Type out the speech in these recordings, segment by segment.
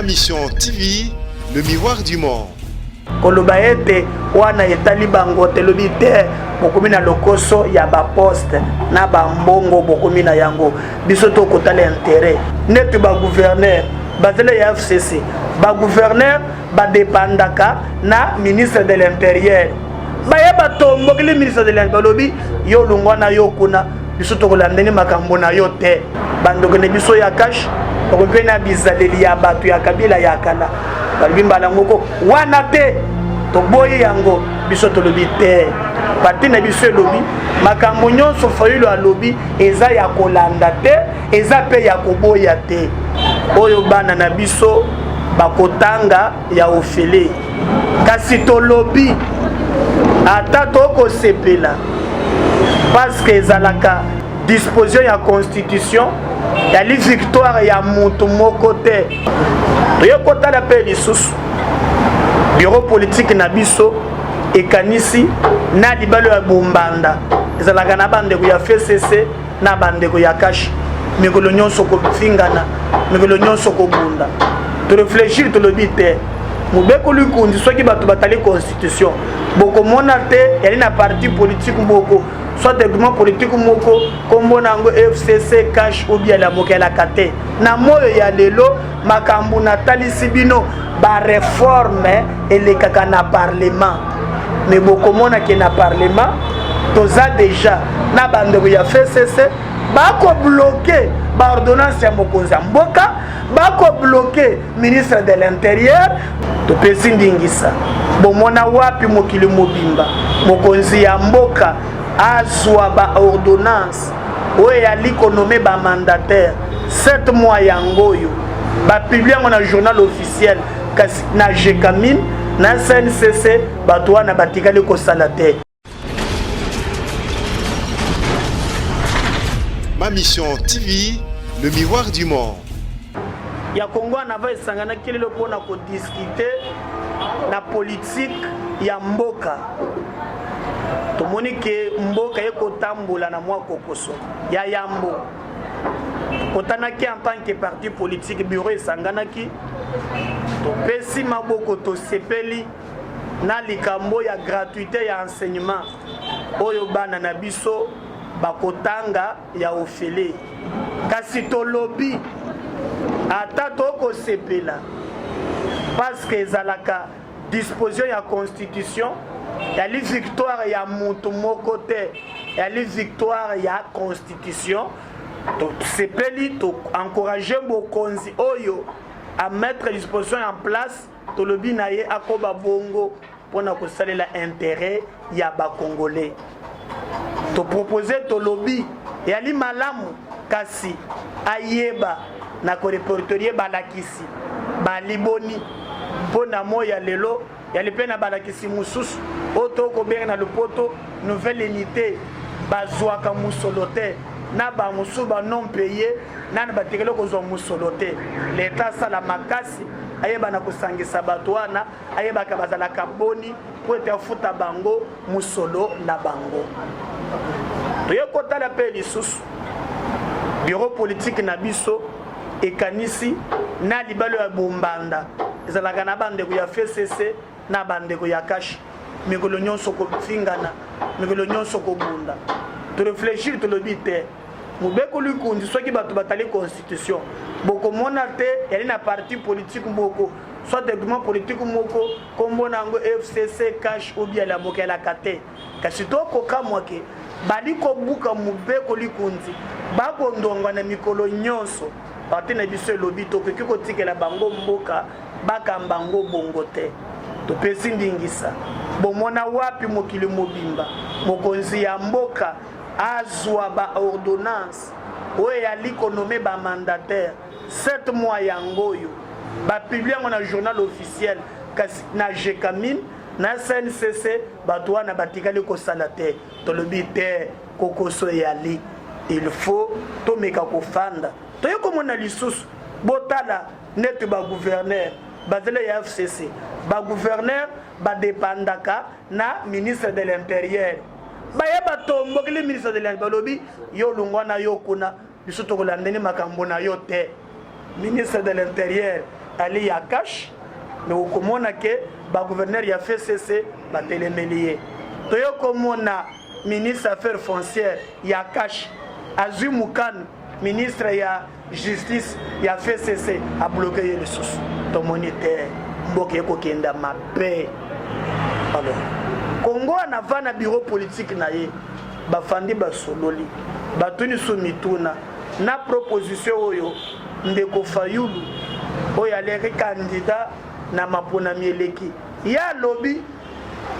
Ma Mission TV, le miroir du monde. Kolobaete wana etali bango telobi te bokomi na lokoso ya ba poste na ba mbongo bokomi na yango biso to kotala intérêt net ba gouverneur bazele ya FCC ba gouverneur ba dépendaka na ministre de l'intérieur baye batombo kili ministre de l'intérieur lobi yo lungwa na yo kuna biso to kolandeni makambo na yo te bandoko ne biso ya cash okope na bizaleli ya batu ya kabila ya kala balibimba langoko wana te to boye yango biso to lobi te parti na biso lobi makambo nyonso fayulu a lobi eza ya kolanda te eza pe ya koboya te oyo bana na biso bakotanga ya ofele kasi to lobi ata to ko sepela parce que ezalaka disposition ya constitution ya li victoire ya mutu moko te toye kotala pe lisusu bureau politique na biso ekanisi na libalo ya bombanda ezalaka na bandeko ya FCC na bandeko ya kashi mikolo nyonso kofingana mikolo nyonso kobunda to réfléchir to lobi te mobeko likundi soki bato batali constitution bokomona te yali na parti politique moko soit document politique moko kombo nango FCC cash ou bien la mokela kate na moyo ya lelo makambu na talisi bino ba réforme elekaka na parlement mais bokomona ke na parlement toza déjà na bandeko ya FCC bako bloquer ba ordonnance ya mokonzi ya mboka bako bloquer ministre de l'intérieur to pesi ndingisa bomona wapi mokili mobimba mokonzi ya mboka azwa ba ordonnance oyo yali konome ba mandataire 7 mois yangoyo ba publie yango na journal officiel kasi na Jekamine na CNCC bato wana batikali kosala te. Ma Mission TV, le miroir du monde. Ya Congo anava esangana kilelo pona ko discuter na politique ya mboka. Tomoni ke mboka ekotambola na mwa kokoso ya yambo kotanaki en tant que parti politique bureau esanganaki topesi maboko tosepeli na likambo ya gratuité ya enseignement oyo bana na biso bakotanga ya ofele kasi tolobi ata tokosepela parce que ezalaka disposition ya constitution ya li victoire ya mutu moko te ya li victoire ya constitution to sepeli to encourager bokonzi oyo à mettre disposition en place to lobi na ye akoba bongo pona kosalela intérêt ya ba congolais to proposer to lobi ya li malamu kasi ayeba na ko reporterier balakisi baliboni pona moya lelo yali pena balakisi mususu oto ko benga na lopoto nouvelle unité bazwaka musolote na ba musu ba non payé na ba tekelo ko zo musolote l'état sala makasi ayeba na kusangisa bato wana ayeba ka bazala kaboni po ete futa bango musolo na bango to yekota la pe lisusu bureau politique na biso ekanisi na libalo ya bombanda ezalaka na bandeko ya FCC na bandeko ya kashi mikolo nyonso kofingana mikolo nyonso kobunda to réfléchir to lobi te mobeko likundi soki bato batali constitution bokomona te yali na parti politique moko soit document politique moko kombo nango FCC cash ou bien la mokela kate kasi to kokamwa ke bali kobuka mobeko likundi bakondonga na mikolo nyonso parti na biso lobi to koki kotikela bango mboka bakambango bongo te topesi ndingisa bomona wapi mokili mobimba mokonzi ya mboka azwa ba ordonnance oyo yali konome ba mandataire 7 mois yangoyo ba publie yango na journal officiel kasi na Jekamine na CNCC bato wana batikali kosala te tolobi te kokoso yali il faut tomeka kofanda toye komona lisusu botala net ba gouverneur bazele ya FCC ba gouverneur ba dépendaka na ministre de l'intérieur baye batombo kili ministre de l'intérieur lobi yo lungwa na yo kuna biso to kolandeni makambo na yo te ministre de l'intérieur ali ya cash mais okomona ke ba gouverneur ya FCC batelemeli ye toyo komona ministre affaires foncières ya cash azwi mukano ministre ya justice ya FCC a bloqué ye lisusu tomoni te mboka ekokenda mabe. Alors Congo anava na bureau politique na ye bafandi basololi batuni so mituna na proposition oyo ndeko Fayulu oyo aleki candidat na mapona mieleki ya lobby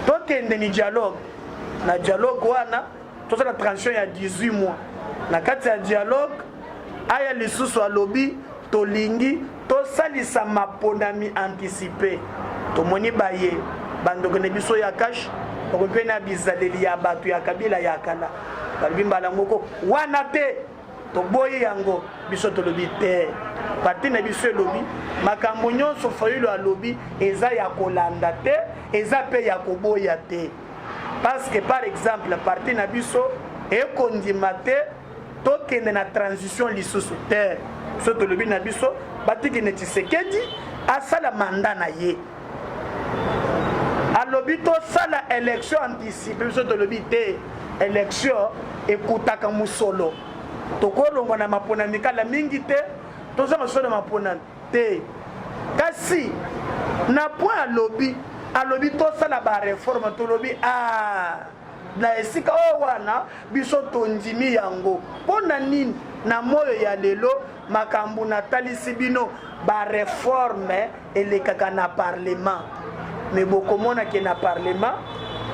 tokende ni dialogue na dialogue wana tosala transition ya 18 mois na kati ya dialogue aya lisusu alobi tolingi tosalisa maponami anticipé tomoni baye bandoko na biso ya cash okope na bizaleli ya bato ya kabila ya kala balobi mbala moko wana te toboyi yango biso tolobi te parti na biso elobi makambo nyonso Fayulu alobi eza ya kolanda te eza pe ya koboya te parce que par exemple parti na biso ekondima te tokende na transition lisusu te so tolobi na biso batikene Tshisekedi asala manda na ye alobi tosala élection anticipée biso tolobi te élection ekutaka musolo tokolongwa na mapona mikala mingi te toza masolo mapona te kasi na point alobi tosala ba réforme tolobi na esika wana biso tondimi yango pona nini na moyo ya lelo makambo na talisi bino ba réforme elekaka na parlement mais bokomona ke na parlement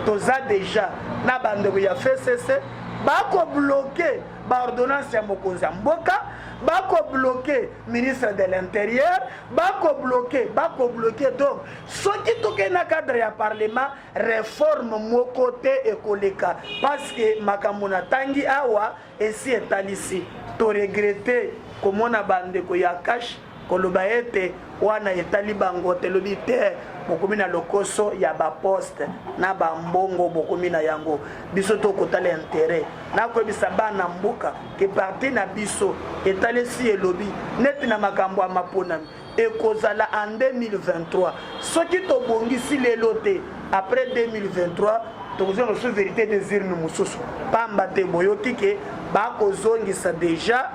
toza déjà na bandeko ya FCC bako bloquer ba ordonnance ya mokonzi ya mboka bako bloquer ministre de l'intérieur bako bloquer donc soki toke na cadre ya parlement réforme moko te ekoleka parce que makambo na tangi awa esi etalisi to regretter komona bandeko ya cash koloba ete wana etali bango telobi te bokomi na lokoso ya baposte na bambongo bokomi na yango biso tokotala intérêt nakoyebisa bana mboka ke parti na biso etalesi elobi neti na makambo ya maponami ekozala en 2023 soki tobongisi lelo te après 2023 tokozonga so vérité des urnes mosusu pamba te boyoki ke bakozongisa déjà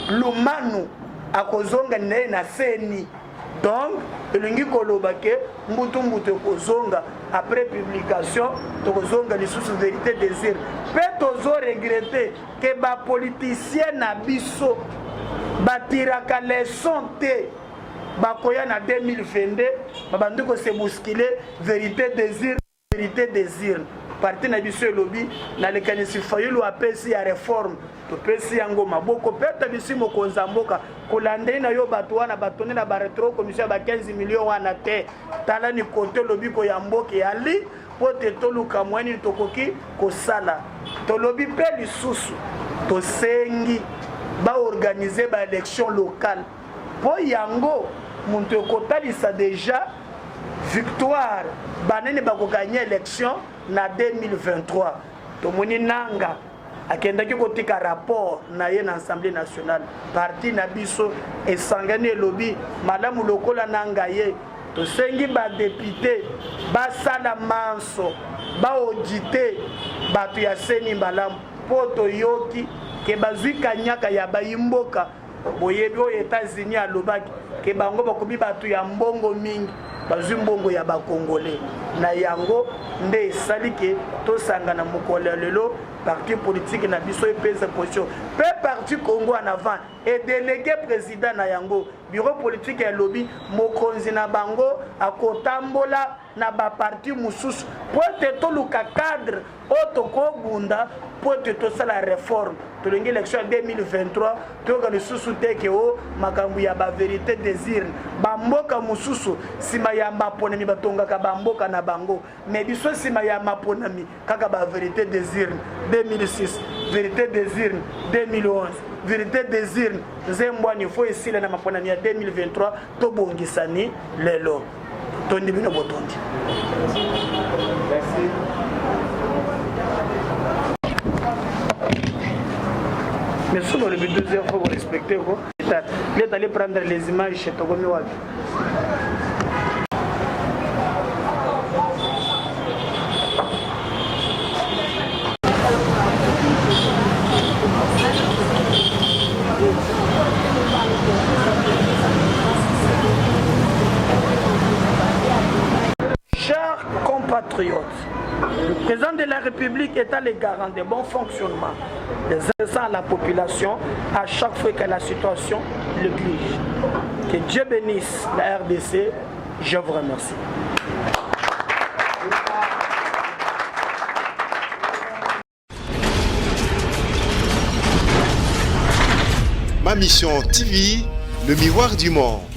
lumanu akozonga naye na seni donc elingi koloba ke mbutu ekozonga après publication tokozonga lisusu vérité des urnes pe tozo regretter ke bapoliticien na biso batiraka leson te bakoya na 2022 babandi kose bousculer vérité des urnes parti na biso elobi na lekanisi Fayulu apesi ya réforme topesi yango maboko peta bisi mokonzi ya mboka kolande na yo bato wana batonde na ba retro commission ba 15 millions wana te tala ni kote lobi ko ya mboka yali pote toluka mwani tokoki kosala tolobi pe lisusu tosengi ba organiser ba élection locale po yango muntu ekotalisa déjà victoire banene bakoganya élection na 2023 tomoni nanga akendaki kotika rapport na ye na Assemblée nationale parti na biso esangani elobi malamu lokola nanga ye tosengi ba député basala manso ba auditer bato ya seni malamu po toyoki ke bazwi kanyaka ya bayimboka boyebi oyo États-Unis alobaki ke bango bakomi bato ya mbongo mingi bazwi mbongo ya bakongole na yango nde esali ke tosangana mokolo lelo parti politique na biso epesa position pe parti Congo en avant et délégué président na yango bureau politique ya lobby mokonzi na bango akotambola na ba parti mususu po te toluka cadre otokobunda po te tosala réforme tolingi élection 2023 toyoka lisusu te ke o makambo ya ba vérité des urnes bamboka mususu sima ya maponami batongaka bamboka na bango mais biso sima ya maponami kaka ba vérité des urnes 2006 vérité des urnes 2011 vérité des urnes nzembwani fo esila na maponami ya 2023 tobongisani lelo tondi bino botondi. Merci. Mais sur le but 2 heures, il faut respecter quoi. Il est allé prendre les images chez Togomi Wabi. Chers compatriotes, le président de la République est le garant des bons fonctionnements des services à la population à chaque fois que la situation l'exige. Que Dieu bénisse la RDC. Je vous remercie. Ma mission TV, le miroir du monde.